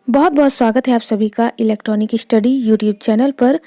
बहुत बहुत स्वागत है आप सभी का इलेक्ट्रॉनिक स्टडी यूट्यूब चैनल पर।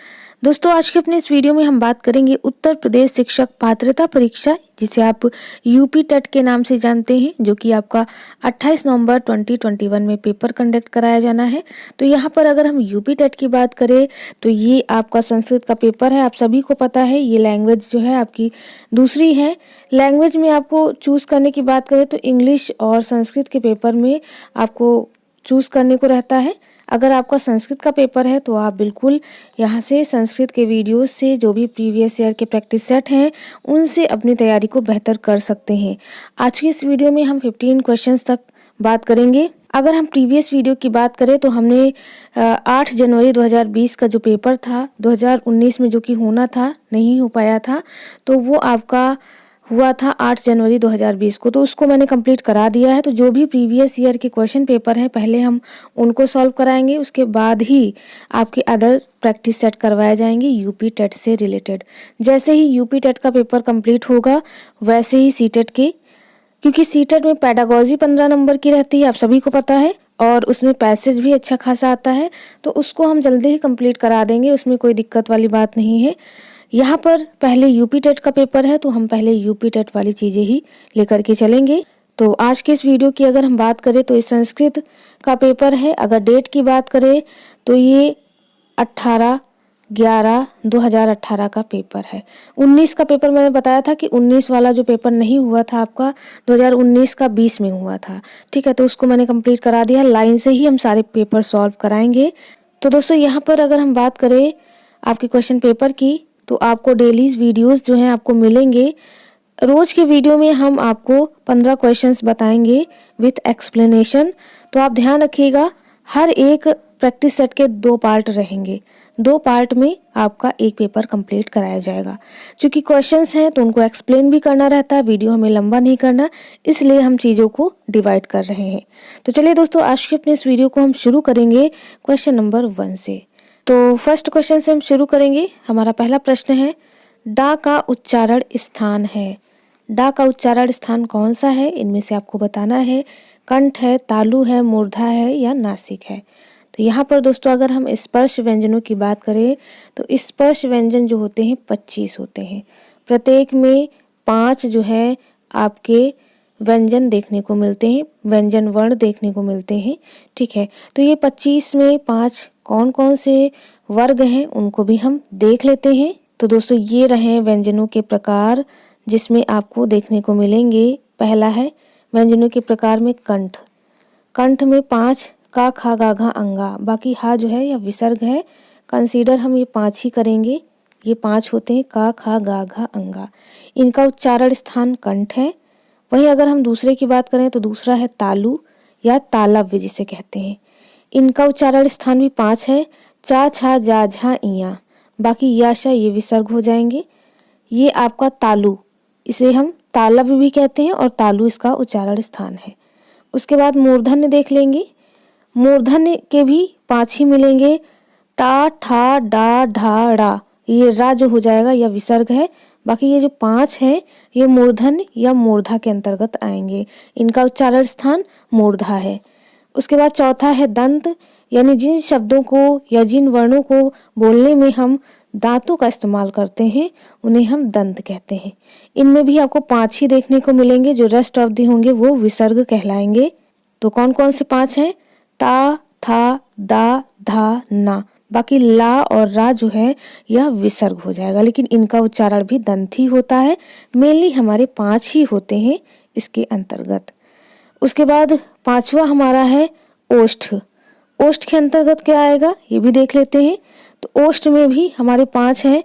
दोस्तों, आज के अपने इस वीडियो में हम बात करेंगे उत्तर प्रदेश शिक्षक पात्रता परीक्षा, जिसे आप यूपी टेट के नाम से जानते हैं, जो कि आपका 28 नवंबर 2021 में पेपर कंडक्ट कराया जाना है। तो यहाँ पर अगर हम यूपी टेट की बात करें तो ये आपका संस्कृत का पेपर है। आप सभी को पता है ये लैंग्वेज जो है आपकी दूसरी है। लैंग्वेज में आपको चूज़ करने की बात करें तो इंग्लिश और संस्कृत के पेपर में आपको चूज़ करने को रहता है। अगर आपका संस्कृत का पेपर है तो आप बिल्कुल यहाँ से संस्कृत के वीडियोस से जो भी प्रीवियस ईयर के प्रैक्टिस सेट हैं उनसे अपनी तैयारी को बेहतर कर सकते हैं। आज की इस वीडियो में हम 15 क्वेश्चंस तक बात करेंगे। अगर हम प्रीवियस वीडियो की बात करें तो हमने 8 जनवरी 2020 का जो पेपर था 2019 में जो कि होना था नहीं हो पाया था, तो वो आपका हुआ था 8 जनवरी 2020 को, तो उसको मैंने कंप्लीट करा दिया है। तो जो भी प्रीवियस ईयर के क्वेश्चन पेपर हैं पहले हम उनको सॉल्व कराएंगे, उसके बाद ही आपके अदर प्रैक्टिस सेट करवाए जाएंगे यूपी टेट से रिलेटेड। जैसे ही यूपी टेट का पेपर कंप्लीट होगा वैसे ही सीटेट के, क्योंकि सीटेट में पेडागोजी 15 नंबर की रहती है, आप सभी को पता है, और उसमें पैसेज भी अच्छा खासा आता है, तो उसको हम जल्दी ही कंप्लीट करा देंगे, उसमें कोई दिक्कत वाली बात नहीं है। यहाँ पर पहले यूपी टेट का पेपर है तो हम पहले यूपी टेट वाली चीज़ें ही लेकर के चलेंगे। तो आज के इस वीडियो की अगर हम बात करें तो ये संस्कृत का पेपर है। अगर डेट की बात करें तो ये 18/11/2018 का पेपर है। 19 का पेपर मैंने बताया था कि 19 वाला जो पेपर नहीं हुआ था आपका 2019 का 20 में हुआ था, ठीक है, तो उसको मैंने कंप्लीट करा दिया। लाइन से ही हम सारे पेपर सॉल्व कराएंगे। तो दोस्तों, यहाँ पर अगर हम बात करें आपके क्वेश्चन पेपर की तो आपको डेली वीडियोस जो हैं आपको मिलेंगे। रोज के वीडियो में हम आपको 15 क्वेश्चंस बताएंगे विथ एक्सप्लेनेशन। तो आप ध्यान रखिएगा, हर एक प्रैक्टिस सेट के 2 पार्ट रहेंगे, 2 पार्ट में आपका एक पेपर कंप्लीट कराया जाएगा। क्योंकि क्वेश्चंस हैं तो उनको एक्सप्लेन भी करना रहता है, वीडियो हमें लंबा नहीं करना, इसलिए हम चीज़ों को डिवाइड कर रहे हैं। तो चलिए दोस्तों, आज के अपने इस वीडियो को हम शुरू करेंगे क्वेश्चन नंबर 1 से। तो फर्स्ट क्वेश्चन से हम शुरू करेंगे। हमारा पहला प्रश्न है, डा का उच्चारण स्थान है। डा का उच्चारण स्थान कौन सा है, इनमें से आपको बताना है। कंठ है, तालु है, मूर्धा है या नासिक है। तो यहाँ पर दोस्तों अगर हम स्पर्श व्यंजनों की बात करें तो स्पर्श व्यंजन जो होते हैं 25 होते हैं। प्रत्येक में 5 जो है आपके व्यंजन देखने को मिलते हैं, व्यंजन वर्ण देखने को मिलते हैं, ठीक है। तो ये 25 में 5 कौन कौन से वर्ग हैं उनको भी हम देख लेते हैं। तो दोस्तों ये रहे व्यंजनों के प्रकार जिसमें आपको देखने को मिलेंगे। पहला है व्यंजनों के प्रकार में कंठ। कंठ में 5 का, खा, गा, घा, अंगा, बाकी हा जो है या विसर्ग है। कंसीडर हम ये 5 ही करेंगे। ये 5 होते हैं का, खा, गा, घा, अंगा। इनका उच्चारण स्थान कंठ है। वहीं अगर हम दूसरे की बात करें तो दूसरा है तालु या तालव्य जिसे कहते हैं। इनका उच्चारण स्थान भी 5 है, चा, छा, जा, झा, इया, बाकी या, शा ये विसर्ग हो जाएंगे। ये आपका तालु, इसे हम तालव्य भी कहते हैं और तालु इसका उच्चारण स्थान है। उसके बाद मूर्धन्य देख लेंगे। मूर्धन्य के भी 5 ही मिलेंगे, टा, ठा, डा, ढा, ड़ा, ये रा जो हो जाएगा यह विसर्ग है। बाकी ये जो 5 हैं ये मूर्धन्य या मूर्धा के अंतर्गत आएंगे। इनका उच्चारण स्थान मूर्धा है। उसके बाद चौथा है दंत, यानी जिन शब्दों को या जिन वर्णों को बोलने में हम दांतों का इस्तेमाल करते हैं उन्हें हम दंत कहते हैं। इनमें भी आपको 5 ही देखने को मिलेंगे। जो रेस्ट ऑफ दी होंगे वो विसर्ग कहलाएंगे। तो कौन कौन से 5 हैं? ता, था, दा, धा, ना, बाकी ला और रा जो है यह विसर्ग हो जाएगा, लेकिन इनका उच्चारण भी दंत ही होता है। मेनली हमारे 5 ही होते हैं इसके अंतर्गत। उसके बाद 5वां हमारा है ओष्ठ। ओष्ठ के अंतर्गत क्या आएगा ये भी देख लेते हैं। तो ओष्ठ में भी हमारे 5 हैं,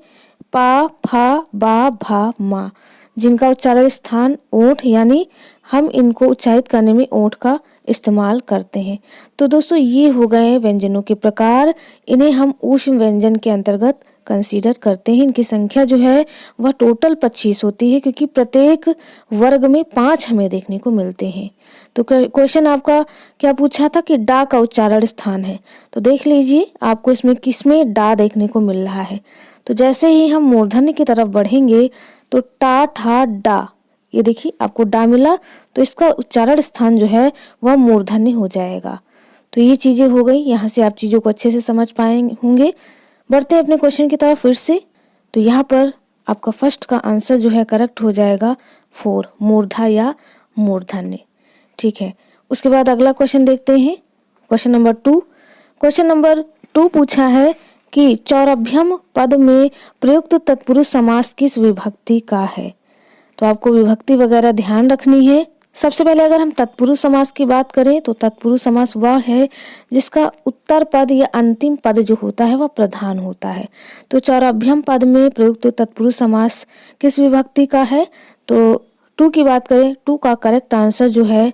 पा, फा, बा, भा, मा, जिनका उच्चारण स्थान ओठ, यानी हम इनको उच्चारित करने में ओठ का इस्तेमाल करते हैं। तो दोस्तों ये हो गए व्यंजनों के प्रकार। इन्हें हम ऊष्म व्यंजन के अंतर्गत कंसीडर करते हैं। इनकी संख्या जो है वह टोटल 25 होती है, क्योंकि प्रत्येक वर्ग में 5 हमें देखने को मिलते हैं। तो क्वेश्चन आपका क्या पूछा था कि डा का उच्चारण स्थान है, तो देख लीजिए आपको इसमें किसमें डा देखने को मिल रहा है। तो जैसे ही हम मूर्धन्य की तरफ बढ़ेंगे तो टा, ठा, डा, ये देखिए आपको डा मिला, तो इसका उच्चारण स्थान जो है वह मूर्धन्य हो जाएगा। तो ये चीज़ें हो गई, यहाँ से आप चीज़ों को अच्छे से समझ पाए होंगे। बढ़ते हैं अपने क्वेश्चन की तरफ फिर से। तो यहाँ पर आपका फर्स्ट का आंसर जो है करेक्ट हो जाएगा 4, मूर्धा या मूर्धन्य। ठीक है, उसके बाद अगला क्वेश्चन देखते हैं, क्वेश्चन नंबर 2। क्वेश्चन नंबर 2 पूछा है कि चौरभ्यम पद में प्रयुक्त तत्पुरुष समास किस विभक्ति का है। तो आपको विभक्ति वगैरह ध्यान रखनी है। सबसे पहले अगर हम तत्पुरुष समास की बात करें तो तत्पुरुष समास वह है जिसका उत्तर पद या अंतिम पद जो होता है वह प्रधान होता है। तो चौरभ्यम पद में प्रयुक्त तत्पुरुष समास किस विभक्ति का है। तो 2 की बात करें, 2 का करेक्ट आंसर जो है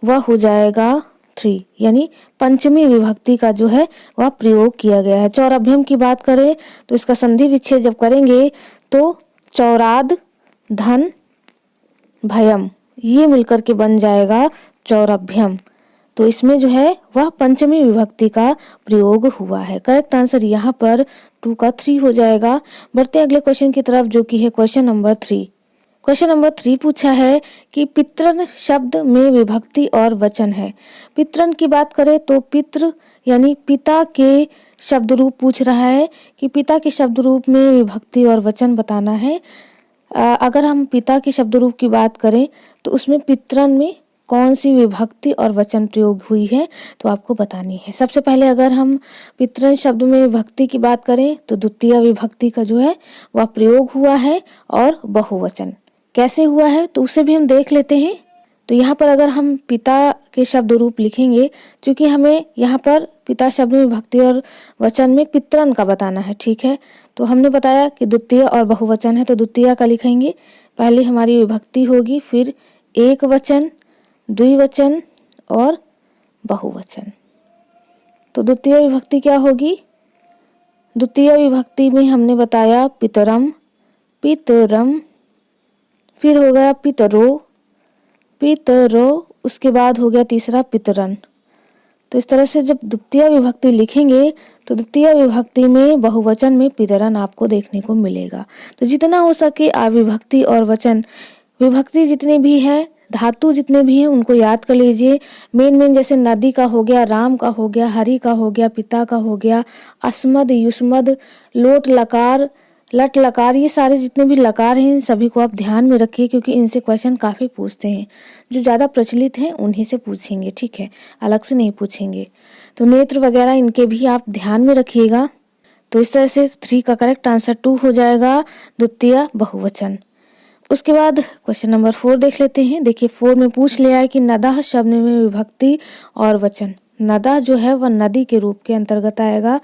वह हो जाएगा 3, यानी पंचमी विभक्ति का जो है वह प्रयोग किया गया है। चौरभ्यम की बात करें तो इसका संधि विच्छेद जब करेंगे तो चौराद धन भयम, ये मिलकर के बन जाएगा चौरभ्यम। तो इसमें जो है वह पंचमी विभक्ति का प्रयोग हुआ है। करेक्ट आंसर यहाँ पर 2 का 3 हो जाएगा। बढ़ते अगले क्वेश्चन की तरफ जो कि है क्वेश्चन नंबर 3। क्वेश्चन नंबर 3 पूछा है कि पितृन शब्द में विभक्ति और वचन है। पितृन की बात करें तो पितृ यानी पिता के शब्द रूप पूछ रहा है कि पिता के शब्द रूप में विभक्ति और वचन बताना है। अगर हम पिता के शब्द रूप की बात करें तो उसमें पितृन में कौन सी विभक्ति और वचन प्रयोग हुई है तो आपको बतानी है। सबसे पहले अगर हम पितृन शब्द में विभक्ति की बात करें तो द्वितीय विभक्ति का जो है वह प्रयोग हुआ है और बहुवचन कैसे हुआ है तो उसे भी हम देख लेते हैं। तो यहाँ पर अगर हम पिता के शब्द रूप लिखेंगे, क्योंकि हमें यहाँ पर पिता शब्द में विभक्ति और वचन में पितृन का बताना है। ठीक है, तो हमने बताया कि द्वितीय और बहुवचन है तो द्वितीय का लिखेंगे। पहले हमारी विभक्ति होगी, फिर एक वचन, द्विवचन और बहुवचन। तो द्वितीय विभक्ति क्या होगी। द्वितीय विभक्ति में हमने बताया पितरम, पितरम, फिर हो गया पितरो, पितरो, उसके बाद हो गया तीसरा पितरन। तो इस तरह से जब द्वितीय विभक्ति लिखेंगे तो द्वितीय विभक्ति में बहुवचन में पितरन आपको देखने को मिलेगा। तो जितना हो सके आप विभक्ति और वचन, विभक्ति जितनी भी है, धातु जितने भी हैं उनको याद कर लीजिए। मेन जैसे नदी का हो गया, राम का हो गया, हरि का हो गया, पिता का हो गया, अस्मद, युष्मद, लोट लकार, लट लकार, ये सारे जितने भी लकार हैं इन सभी को आप ध्यान में रखिए, क्योंकि इनसे क्वेश्चन काफ़ी पूछते हैं। जो ज़्यादा प्रचलित हैं उन्हीं से पूछेंगे, ठीक है, अलग से नहीं पूछेंगे। तो नेत्र वगैरह इनके भी आप ध्यान में रखिएगा। तो इस तरह से 3 का करेक्ट आंसर 2 हो जाएगा, द्वितीय बहुवचन। उसके बाद क्वेश्चन नंबर 4 देख लेते हैं। देखिए 4 में पूछ लिया है कि नदः शब्द में विभक्ति और वचन। नदा जो है वह नदी के रूप के अंतर्गत आएगा।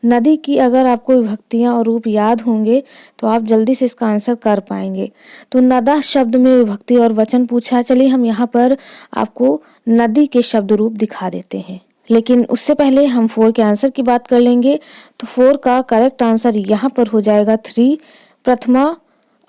नदी की अगर आपको विभक्तियां और रूप याद होंगे तो आप जल्दी से इसका आंसर कर पाएंगे। तो नदा शब्द में विभक्ति और वचन पूछा। चलिए हम यहाँ पर आपको नदी के शब्द रूप दिखा देते हैं, लेकिन उससे पहले हम 4 के आंसर की बात कर लेंगे। तो 4 का करेक्ट आंसर यहाँ पर हो जाएगा 3, प्रथमा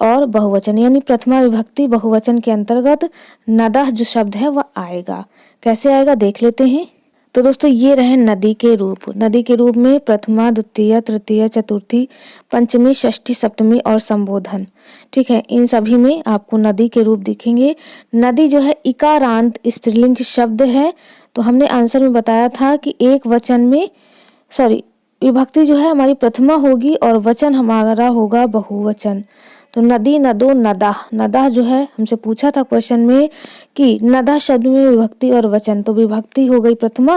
और बहुवचन, यानी प्रथमा विभक्ति बहुवचन के अंतर्गत नदः जो शब्द है वह आएगा। कैसे आएगा देख लेते हैं। तो दोस्तों ये रहे नदी के रूप। नदी के रूप में प्रथमा, द्वितीय, तृतीय, चतुर्थी, पंचमी, षष्ठी, सप्तमी और संबोधन। ठीक है, इन सभी में आपको नदी के रूप दिखेंगे। नदी जो है इकारांत स्त्रीलिंग शब्द है। तो हमने आंसर में बताया था कि एक वचन में विभक्ति जो है हमारी प्रथमा होगी और वचन हमारा होगा बहुवचन। तो नदी, नदो, नदाह। नदाह जो है हमसे पूछा था क्वेश्चन में कि नदाह शब्द में विभक्ति और वचन, तो विभक्ति हो गई प्रथमा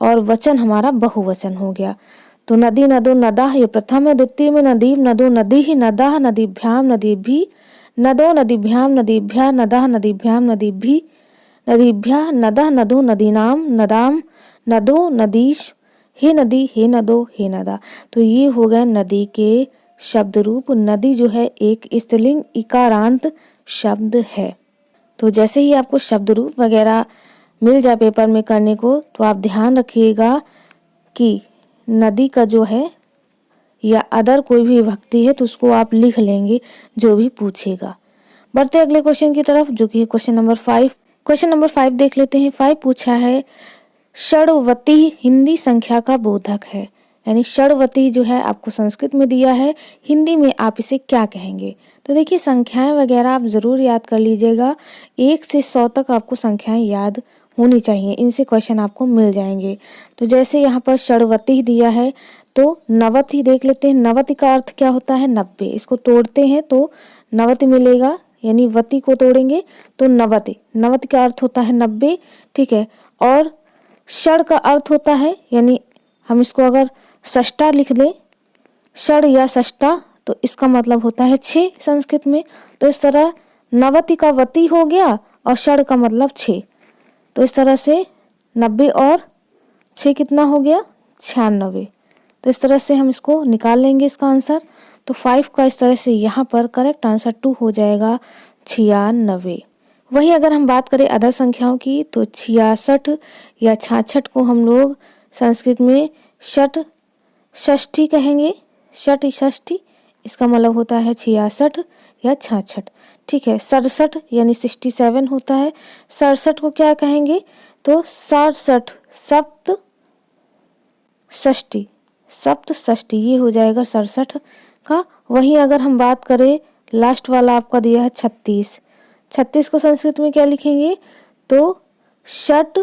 और वचन हमारा बहुवचन हो गया। तो नदी, नदो, नदाह ये प्रथम है। द्वितीय में नदीम, नदो, नदीह, नदाह, नदीभ्याम, नदीभि, नदो, नदीभ्याम, नदीभ्या, नदाह, नदीभ्याम, नदीभि, नदीभ्या, नदः, नदो, नदीनाम, नदाम, नदो, नदीश, हे नदी, हे नदो, हे नदा। तो ये हो गए नदी के शब्द रूप। नदी जो है एक स्त्रीलिंग इकारांत शब्द है। तो जैसे ही आपको शब्द रूप वगैरह मिल जाए पेपर में करने को, तो आप ध्यान रखिएगा कि नदी का जो है या अदर कोई भी विभक्ति है तो उसको आप लिख लेंगे जो भी पूछेगा। बढ़ते अगले क्वेश्चन की तरफ जो कि है क्वेश्चन नंबर 5। क्वेश्चन नंबर 5 देख लेते हैं। 5 पूछा है षड्वती हिंदी संख्या का बोधक है, यानी षड्वती जो है आपको संस्कृत में दिया है, हिंदी में आप इसे क्या कहेंगे। तो देखिए संख्याएं वगैरह आप ज़रूर याद कर लीजिएगा। 1 से 100 तक आपको संख्याएं याद होनी चाहिए, इनसे क्वेश्चन आपको मिल जाएंगे। तो जैसे यहाँ पर षड़वती दिया है तो नवति देख लेते हैं। नवति का अर्थ क्या होता है? 90। इसको तोड़ते हैं तो नवति मिलेगा, यानी वती को तोड़ेंगे तो नवति। नवति का अर्थ होता है 90, ठीक है। और षड़ का अर्थ होता है, यानी हम इसको अगर षष्टा लिख दें, षड़ या षष्टा, तो इसका मतलब होता है 6 संस्कृत में। तो इस तरह नवति का वती हो गया और षड़ का मतलब 6। तो इस तरह से 90 और 6 कितना हो गया? 96। तो इस तरह से हम इसको निकाल लेंगे इसका आंसर। तो 5 का इस तरह से यहाँ पर करेक्ट आंसर 2 हो जाएगा 96। वही अगर हम बात करें अदर संख्याओं की तो 66 या 66 को हम लोग संस्कृत में षट षष्ठी कहेंगे। षट षष्ठी, इसका मतलब होता है 66 या 66, ठीक है। 67 यानी 67 होता है। 67 को क्या कहेंगे? तो 67 सप्त षष्ठी, सप्त षष्ठी, ये हो जाएगा 67 का। वहीं अगर हम बात करें लास्ट वाला आपका दिया है 36, 36 को संस्कृत में क्या लिखेंगे? तो षट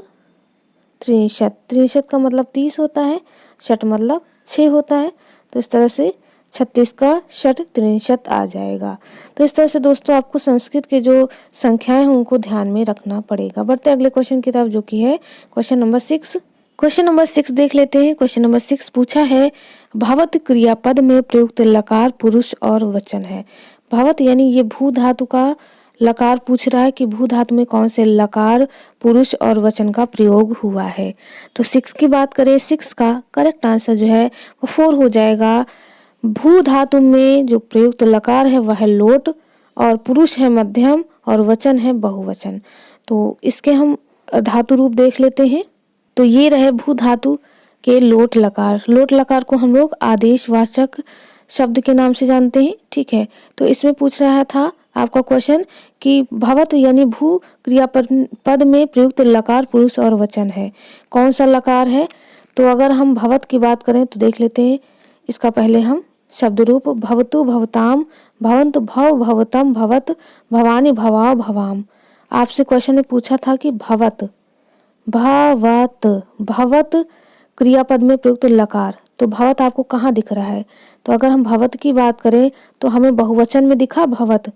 त्रिंशत, त्रिंशत का मतलब 30 होता है, षट मतलब 6 होता है। तो इस तरह से 36 का षट त्रिंशत आ जाएगा। तो इस तरह से दोस्तों आपको संस्कृत के जो संख्याएं हैं उनको ध्यान में रखना पड़ेगा। बढ़ते अगले क्वेश्चन की तरफ, जो कि है क्वेश्चन नंबर 6। क्वेश्चन नंबर 6 देख लेते हैं। क्वेश्चन नंबर 6 पूछा है भवत क्रियापद में प्रयुक्त लकार पुरुष और वचन है। भवत यानी ये भू धातु का लकार पूछ रहा है कि भू धातु में कौन से लकार पुरुष और वचन का प्रयोग हुआ है। तो 6 की बात करें, 6 का करेक्ट आंसर जो है वो 4 हो जाएगा। भू धातु में जो प्रयुक्त लकार है वह है लोट, और पुरुष है मध्यम, और वचन है बहुवचन। तो इसके हम धातु रूप देख लेते हैं। तो ये रहे भू धातु के लोट लकार। लोट लकार को हम लोग आदेशवाचक शब्द के नाम से जानते हैं, ठीक है। तो इसमें पूछ रहा था आपका क्वेश्चन कि भवत यानी भू क्रियापद में प्रयुक्त लकार पुरुष और वचन है, कौन सा लकार है? तो अगर हम भवत की बात करें तो देख लेते हैं इसका पहले हम शब्द रूप। भवतु भवताम, भवंत भव भवतम भवत, भवानी भवाव भवाम। आपसे क्वेश्चन में पूछा था कि भवत भवत भवत क्रियापद में प्रयुक्त लकार, तो भवत आपको कहाँ दिख रहा है? तो अगर हम भवत की बात करें तो हमें बहुवचन में दिखा भवत,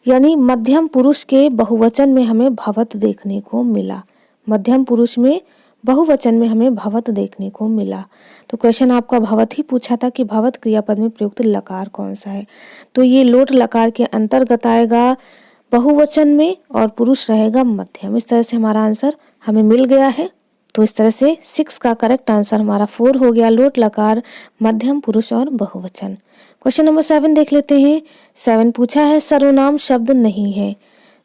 यानी मध्यम पुरुष के बहुवचन में हमें भवत देखने को मिला। मध्यम पुरुष में बहुवचन में हमें भवत देखने को मिला। तो क्वेश्चन आपका भवत ही पूछा था कि भवत क्रियापद में प्रयुक्त लकार कौन सा है। तो ये लोट लकार के अंतर्गत आएगा बहुवचन में, और पुरुष रहेगा मध्यम। इस तरह से हमारा आंसर हमें मिल गया है। तो इस तरह से 6 का करेक्ट आंसर हमारा 4 हो गया, लोट लकार मध्यम पुरुष और बहुवचन। क्वेश्चन नंबर 7 देख लेते हैं। 7 पूछा है सर्वनाम शब्द नहीं है।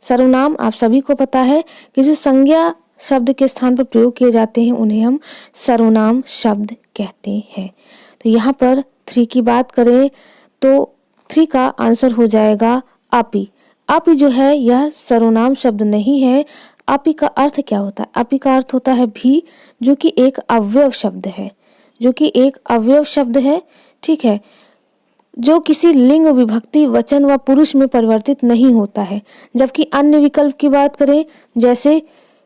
सर्वनाम आप सभी को पता है कि जो संज्ञा शब्द के स्थान पर प्रयोग किए जाते हैं उन्हें हम सर्वनाम शब्द कहते हैं। तो यहाँ पर 3 की बात करें तो 3 का आंसर हो जाएगा आपी। आपी जो है यह सर्वनाम शब्द नहीं है। आपी का अर्थ क्या होता है? आपी का अर्थ होता है भी, जो कि एक अव्यव शब्द है, जो कि एक अव्यव शब्द है, ठीक है, जो किसी लिंग विभक्ति वचन व पुरुष में परिवर्तित नहीं होता है। जबकि अन्य विकल्प की बात करें जैसे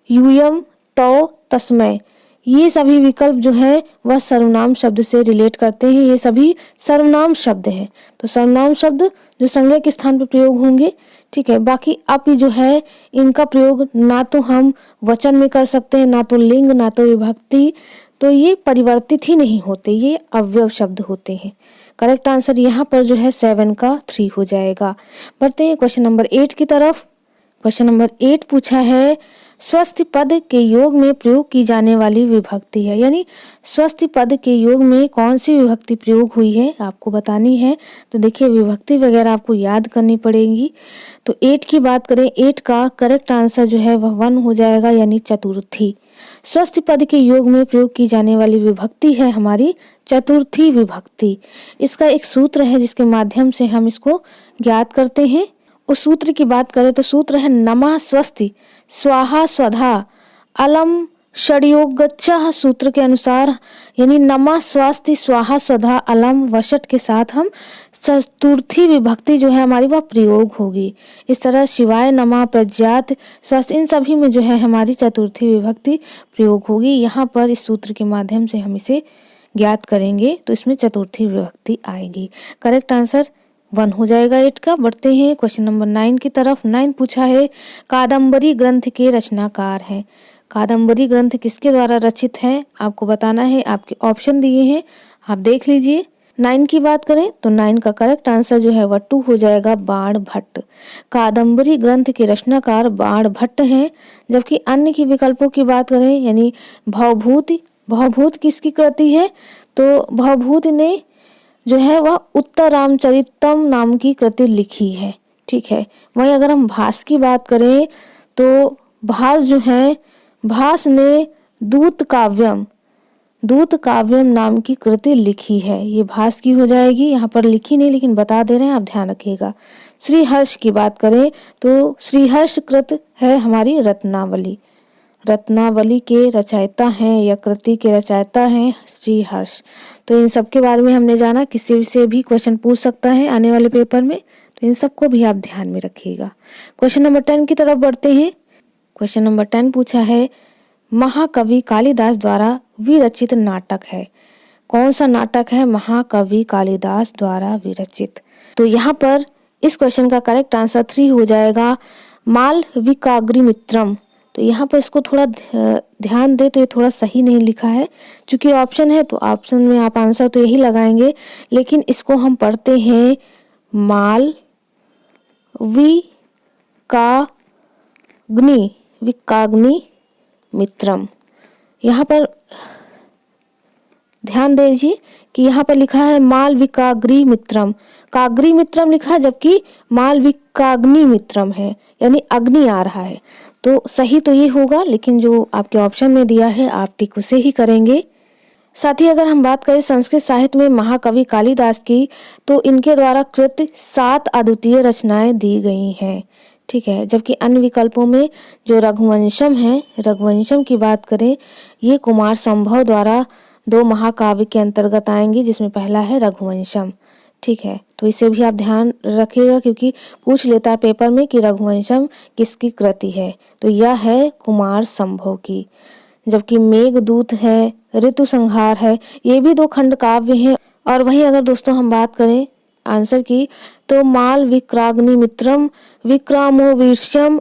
यूयम, तौ, तस्मै, ये सभी विकल्प जो है वह सर्वनाम शब्द से रिलेट करते हैं। ये सभी सर्वनाम शब्द हैं। तो सर्वनाम शब्द जो संज्ञा के स्थान पर प्रयोग होंगे, ठीक है। बाकी आपी जो है इनका प्रयोग ना तो हम वचन में कर सकते हैं, ना तो लिंग, ना तो विभक्ति, तो ये परिवर्तित ही नहीं होते, ये अव्यव शब्द होते हैं। करेक्ट आंसर यहाँ पर जो है 7 का 3 हो जाएगा। बढ़ते हैं क्वेश्चन नंबर 8 की तरफ। क्वेश्चन नंबर 8 पूछा है स्वस्थ पद के योग में प्रयोग की जाने वाली विभक्ति है, यानी स्वस्थ पद के योग में कौन सी विभक्ति प्रयोग हुई है आपको बतानी है। तो देखिए विभक्ति वगैरह आपको याद करनी पड़ेगी। तो 8 की बात करें, 8 का करेक्ट आंसर जो है वह 1 हो जाएगा, यानी चतुर्थी। स्वस्थ पद के योग में प्रयोग की जाने वाली विभक्ति है हमारी चतुर्थी विभक्ति। इसका एक सूत्र है जिसके माध्यम से हम इसको ज्ञात करते हैं। उस सूत्र की बात करें तो सूत्र है नमः स्वस्ति स्वाहा स्वधा अलम षड्योगच्छः सूत्र के अनुसार यानी नमः स्वस्ति स्वाहा स्वधा अलम वषट के साथ हम चतुर्थी विभक्ति जो है हमारी वह प्रयोग होगी। इस तरह शिवाय नमः प्रज्ञात स्वस्ति इन सभी में जो है हमारी चतुर्थी विभक्ति प्रयोग होगी। यहाँ पर इस सूत्र के माध्यम से हम इसे ज्ञात करेंगे तो इसमें चतुर्थी विभक्ति आएगी। करेक्ट आंसर 1 हो जाएगा 8 का। बढ़ते हैं क्वेश्चन नंबर 9 की तरफ। 9 पूछा है कादम्बरी ग्रंथ के रचनाकार हैं। कादम्बरी ग्रंथ किसके द्वारा रचित है आपको बताना है। आपके ऑप्शन दिए हैं, आप देख लीजिए। 9 की बात करें तो 9 का करेक्ट आंसर जो है वह 2 हो जाएगा, बाण भट्ट। कादम्बरी ग्रंथ के रचनाकार बाण भट्ट हैं। जबकि अन्य की विकल्पों की बात करें यानी भवभूत किसकी कृति है तो भवभूत ने जो है वह उत्तर रामचरितम नाम की कृति लिखी है। ठीक है, वहीं अगर हम भास की बात करें तो भास जो है भास ने दूत काव्यम नाम की कृति लिखी है। ये भास की हो जाएगी, यहाँ पर लिखी नहीं लेकिन बता दे रहे हैं, आप ध्यान रखिएगा। श्रीहर्ष की बात करें तो श्रीहर्ष कृत है हमारी रत्नावली के रचयिता हैं या कृति के रचयिता हैं श्रीहर्ष। तो इन सब के बारे में हमने जाना। किसी से भी क्वेश्चन पूछ सकता है आने वाले पेपर में, तो इन सबको भी आप ध्यान में रखिएगा। क्वेश्चन नंबर 10 की तरफ बढ़ते हैं। क्वेश्चन नंबर 10 पूछा है महाकवि कालिदास द्वारा विरचित नाटक है। कौन सा नाटक है महाकवि कालिदास द्वारा विरचित? तो यहाँ पर इस क्वेश्चन का करेक्ट आंसर 3 हो जाएगा, मालविकाग्निमित्रम। तो यहाँ पर इसको थोड़ा ध्यान दे तो ये थोड़ा सही नहीं लिखा है, क्योंकि ऑप्शन है तो ऑप्शन में आप आंसर तो यही लगाएंगे, लेकिन इसको हम पढ़ते हैं विकाग्नि मित्रम। यहाँ पर ध्यान दीजिए कि यहाँ पर लिखा है मालविकाग्नि मित्रम, काग्रि मित्रम लिखा है जबकि मालविकाग्नि मित्रम है, यानी अग्नि आ रहा है। तो सही तो ये होगा, लेकिन जो आपके ऑप्शन में दिया है आप टिक उसे ही करेंगे। साथ ही अगर हम बात करें संस्कृत साहित्य में महाकवि कालिदास की, तो इनके द्वारा कृत 7 अद्वितीय रचनाएं दी गई हैं। ठीक है, जबकि अन्य विकल्पों में जो रघुवंशम है, रघुवंशम की बात करें, ये कुमार संभव द्वारा 2 महाकाव्य के अंतर्गत आएंगी, जिसमें पहला है रघुवंशम। ठीक है, तो इसे भी आप ध्यान रखिएगा क्योंकि पूछ लेता है पेपर में कि रघुवंशम किसकी कृति है, तो यह है कुमार संभव की। जबकि मेघदूत है, ऋतु संहार है, ये भी 2 खंड काव्य हैं। और वहीं अगर दोस्तों हम बात करें आंसर की तो मालविकाग्निमित्रम, विक्रमोर्वशीयम,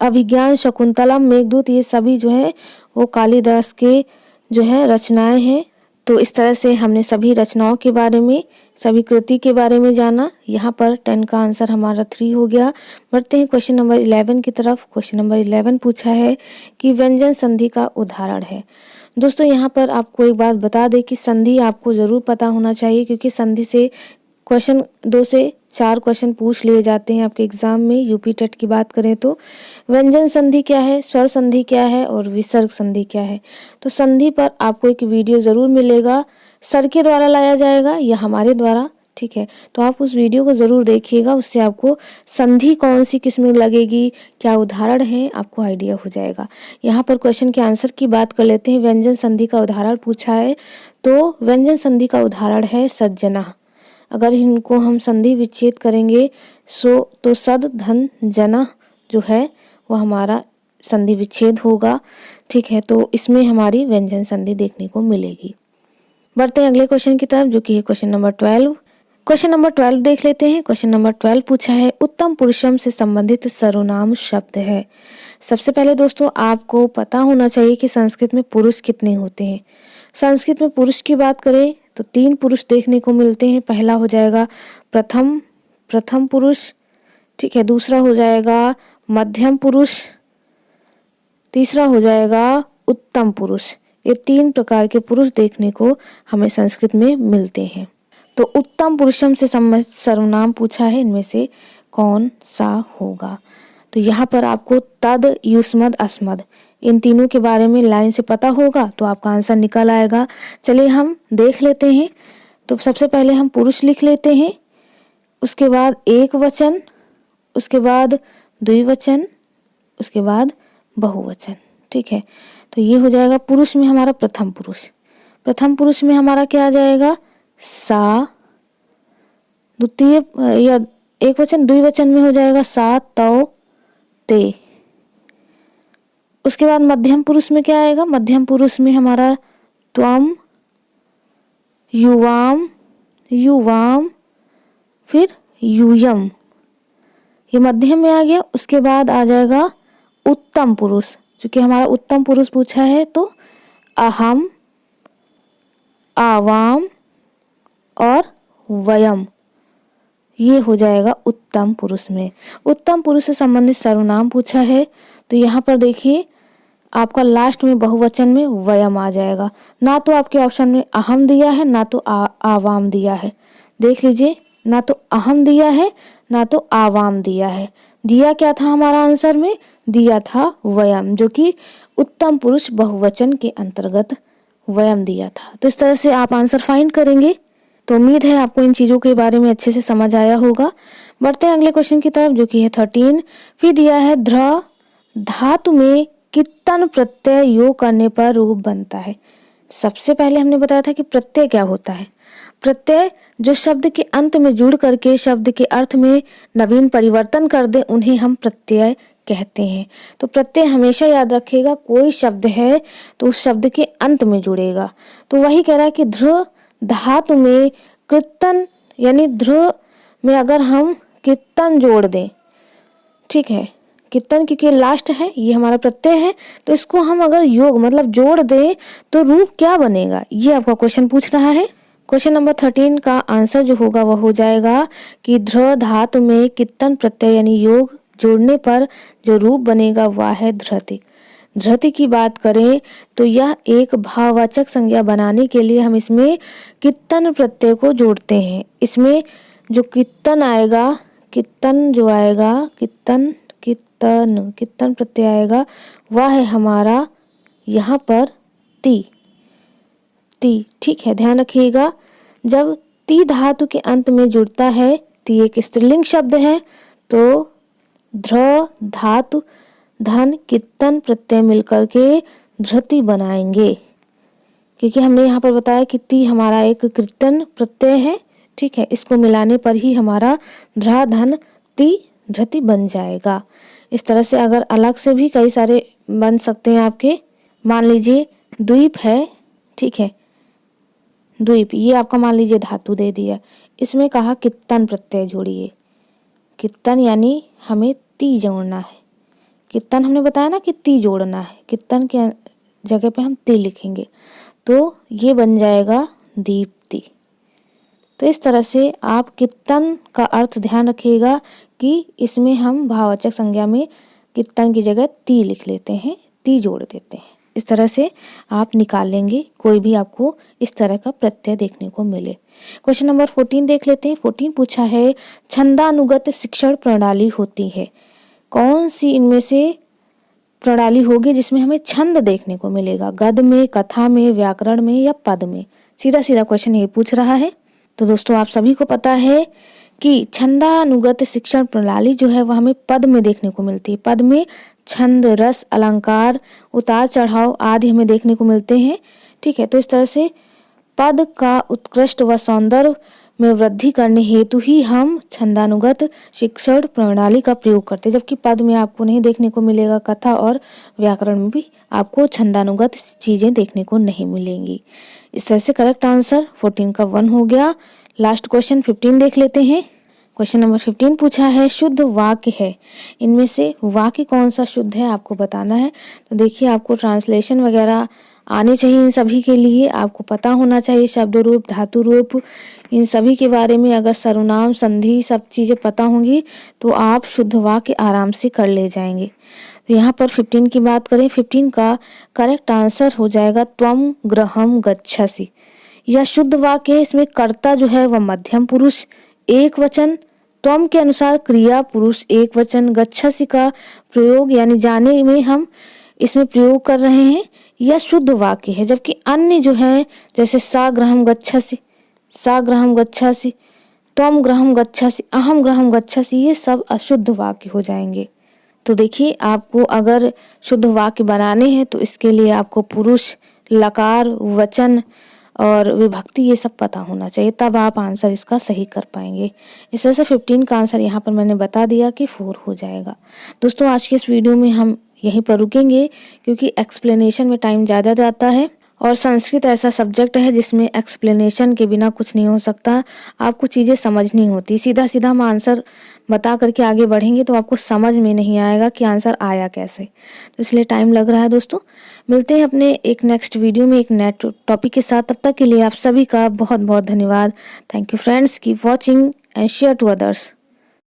अभिज्ञान शकुंतलम, मेघदूत, ये सभी जो है वो कालिदास के जो है रचनाएं हैं। तो इस तरह से हमने सभी रचनाओं के बारे में, सभी कृति के बारे में जाना। यहाँ पर 10 का आंसर हमारा 3 हो गया। बढ़ते हैं क्वेश्चन नंबर 11 की तरफ। क्वेश्चन नंबर 11 पूछा है कि व्यंजन संधि का उदाहरण है। दोस्तों यहाँ पर आपको एक बात बता दें कि संधि आपको जरूर पता होना चाहिए, क्योंकि संधि से क्वेश्चन 2 से 4 क्वेश्चन पूछ लिए जाते हैं आपके एग्जाम में। यूपी टेट की बात करें तो व्यंजन संधि क्या है, स्वर संधि क्या है और विसर्ग संधि क्या है। तो संधि पर आपको एक वीडियो जरूर मिलेगा, सर के द्वारा लाया जाएगा या हमारे द्वारा। ठीक है, तो आप उस वीडियो को जरूर देखिएगा, उससे आपको संधि कौन सी किस में लगेगी, क्या उदाहरण है, आपको आइडिया हो जाएगा। यहाँ पर क्वेश्चन के आंसर की बात कर लेते हैं। व्यंजन संधि का उदाहरण पूछा है, तो व्यंजन संधि का उदाहरण है सज्जना। अगर इनको हम संधि विच्छेद करेंगे तो सद धन जना जो है वो हमारा संधि विच्छेद होगा। ठीक है, तो इसमें हमारी व्यंजन संधि देखने को मिलेगी। बढ़ते हैं अगले क्वेश्चन की तरफ, जो कि है क्वेश्चन नंबर 12। क्वेश्चन नंबर 12 देख लेते हैं। क्वेश्चन नंबर 12 पूछा है उत्तम पुरुषम से संबंधित सर्वनाम शब्द है। सबसे पहले दोस्तों आपको पता होना चाहिए कि संस्कृत में पुरुष कितने होते हैं। संस्कृत में पुरुष की बात करें तो 3 पुरुष देखने को मिलते हैं। पहला हो जाएगा प्रथम पुरुष, ठीक है, दूसरा हो जाएगा मध्यम पुरुष, तीसरा हो जाएगा उत्तम पुरुष। ये 3 प्रकार के पुरुष देखने को हमें संस्कृत में मिलते हैं। तो उत्तम पुरुषम से संबंधित सर्वनाम पूछा है, इनमें से कौन सा होगा। तो यहाँ पर आपको तद, युष्मद, अस्मद इन तीनों के बारे में लाइन से पता होगा तो आपका आंसर निकल आएगा। चलिए हम देख लेते हैं। तो सबसे पहले हम पुरुष लिख लेते हैं, उसके बाद एक वचन, उसके बाद द्विवचन, उसके बाद बहुवचन। ठीक है, तो ये हो जाएगा पुरुष में हमारा प्रथम पुरुष। प्रथम पुरुष में हमारा क्या आ जाएगा, सा। द्वितीय या एक वचन द्विवचन में हो जाएगा सा, तौ, ते। उसके बाद मध्यम पुरुष में क्या आएगा, मध्यम पुरुष में हमारा त्वम, युवाम, युवाम, फिर यूयम, ये मध्यम में आ गया। उसके बाद आ जाएगा उत्तम पुरुष, क्योंकि हमारा उत्तम पुरुष पूछा है तो अहम, आवाम और वयम, ये हो जाएगा उत्तम पुरुष में। उत्तम पुरुष से संबंधित सर्वनाम पूछा है तो यहाँ पर देखिए आपका लास्ट में बहुवचन में वयम आ जाएगा। ना तो आपके ऑप्शन में अहम दिया है, ना तो आवाम दिया है। देख लीजिए, ना तो अहम दिया है, ना तो आवाम दिया है। दिया क्या था हमारा आंसर में, दिया था वयम, जो कि उत्तम पुरुष बहुवचन के अंतर्गत वयम दिया था। तो इस तरह से आप आंसर फाइंड करेंगे। तो उम्मीद है आपको इन चीज़ों के बारे में अच्छे से समझ आया होगा। बढ़ते हैं अगले क्वेश्चन की तरफ, जो कि है 13। फिर दिया है ध्र धातु में कितन प्रत्यय योग करने पर रूप बनता है। सबसे पहले हमने बताया था कि प्रत्यय क्या होता है। प्रत्यय जो शब्द के अंत में जुड़ करके शब्द के अर्थ में नवीन परिवर्तन कर दे, उन्हें हम प्रत्यय कहते हैं। तो प्रत्यय हमेशा याद रखिएगा, कोई शब्द है तो उस शब्द के अंत में जुड़ेगा। तो वही कह रहा है कि ध्र धातु में कृतन, यानी ध्र में अगर हम कितन जोड़ दें, ठीक है, कितन क्योंकि लास्ट है, ये हमारा प्रत्यय है, तो इसको हम अगर योग मतलब जोड़ दें तो रूप क्या बनेगा, ये आपका क्वेश्चन पूछ रहा है। क्वेश्चन नंबर 13 का आंसर जो होगा वह हो जाएगा कि ध्र धातु में कितन प्रत्यय यानी योग जोड़ने पर जो रूप बनेगा वह है धृति। धृति की बात करें तो यह एक भाववाचक संज्ञा बनाने के लिए हम इसमें कितन प्रत्यय को जोड़ते हैं। इसमें जो कितन आएगा, कितन जो आएगा, कितन कितन कितन प्रत्यय आएगा वह है हमारा यहाँ पर ती, ती, ठीक है। ध्यान रखिएगा, जब ती धातु के अंत में जुड़ता है, ती एक स्त्रीलिंग शब्द है, तो ध्र धातु धन कितन प्रत्यय मिलकर के धृति बनाएंगे, क्योंकि हमने यहाँ पर बताया कि ती हमारा एक कृतन प्रत्यय है, ठीक है। इसको मिलाने पर ही हमारा ध्रा धन ती धृति बन जाएगा। इस तरह से अगर अलग से भी कई सारे बन सकते हैं आपके। मान लीजिए द्वीप है, ठीक है, द्वीप, ये आपका मान लीजिए धातु दे दिया, इसमें कहा कितन प्रत्यय जोड़िए। कितन यानी हमें ती जोड़ना है, कितन हमने बताया ना कि ती जोड़ना है, कितन के जगह पे हम ती लिखेंगे, तो ये बन जाएगा दीप्ति। तो इस तरह से आप कितन का अर्थ ध्यान रखिएगा कि इसमें हम भाववाचक संज्ञा में कितन की जगह ती लिख लेते हैं, ती जोड़ देते हैं। इस तरह से आप निकाल लेंगे, कोई भी आपको इस तरह का प्रत्यय देखने को मिले। क्वेश्चन नंबर 14 देख लेते हैं। 14 पूछा है छंदानुगत शिक्षण प्रणाली होती है, कौन सी इनमें से प्रणाली होगी जिसमें हमें छंद देखने को मिलेगा, गद्य में, कथा में, व्याकरण में या पद में। सीधा सीधा क्वेश्चन ये पूछ रहा है। तो दोस्तों आप सभी को पता है कि छंदानुगत शिक्षण प्रणाली जो है वह हमें पद में देखने को मिलती है। पद में छंद, रस, अलंकार, उतार चढ़ाव आदि हमें देखने को मिलते हैं, ठीक है। तो इस तरह से पद का उत्कृष्ट व सौंदर्य में वृद्धि करने हेतु ही हम छंदानुगत शिक्षण प्रणाली का प्रयोग करते हैं, जबकि पद में आपको नहीं देखने को मिलेगा। कथा और व्याकरण में भी आपको छंदानुगत चीजें देखने को नहीं मिलेंगी। इस तरह से करेक्ट आंसर 14 का 1 हो गया। लास्ट क्वेश्चन 15 देख लेते हैं। क्वेश्चन नंबर 15 पूछा है शुद्ध वाक्य है, इनमें से वाक्य कौन सा शुद्ध है आपको बताना है। तो देखिए आपको ट्रांसलेशन वगैरह आने चाहिए, इन सभी के लिए आपको पता होना चाहिए शब्द रूप, धातु रूप, इन सभी के बारे में अगर सर्वनाम, संधि सब चीज़ें पता होंगी तो आप शुद्ध वाक्य आराम से कर ले जाएंगे। तो यहाँ पर 15 की बात करें, 15 का करेक्ट आंसर हो जाएगा त्वम गृहम गच्छसि। यह शुद्ध वाक्य है। इसमें कर्ता जो है वह मध्यम पुरुष एक वचन, त्वम के अनुसार क्रिया पुरुष एक वचन, गच्छसि का प्रयोग यानी जाने में हम इसमें प्रयोग कर रहे हैं, यह शुद्ध वाक्य है। जबकि अन्य जो है जैसे सा गृहम गच्छसि, सा गृहम गच्छसि, त्वम गृहम गच्छसि, अहम गृहम गच्छसि, ये सब अशुद्ध वाक्य हो जाएंगे। तो देखिए, आपको अगर शुद्ध वाक्य बनाने हैं तो इसके लिए आपको पुरुष, लकार, वचन और विभक्ति ये सब पता होना चाहिए, तब आप आंसर इसका सही कर पाएंगे। इस तरह से 15 का आंसर यहाँ पर मैंने बता दिया कि 4 हो जाएगा। दोस्तों, आज के इस वीडियो में हम यहीं पर रुकेंगे क्योंकि एक्सप्लेनेशन में टाइम ज़्यादा जाता है और संस्कृत ऐसा सब्जेक्ट है जिसमें एक्सप्लेनेशन के बिना कुछ नहीं हो सकता। आपको चीज़ें समझनी होती, सीधा सीधा हम आंसर बता करके आगे बढ़ेंगे तो आपको समझ में नहीं आएगा कि आंसर आया कैसे। तो इसलिए टाइम लग रहा है। दोस्तों, मिलते हैं अपने एक नेक्स्ट वीडियो में एक नए टॉपिक के साथ। तब तक के लिए आप सभी का बहुत बहुत धन्यवाद। Thank you friends, keep watching and share to others.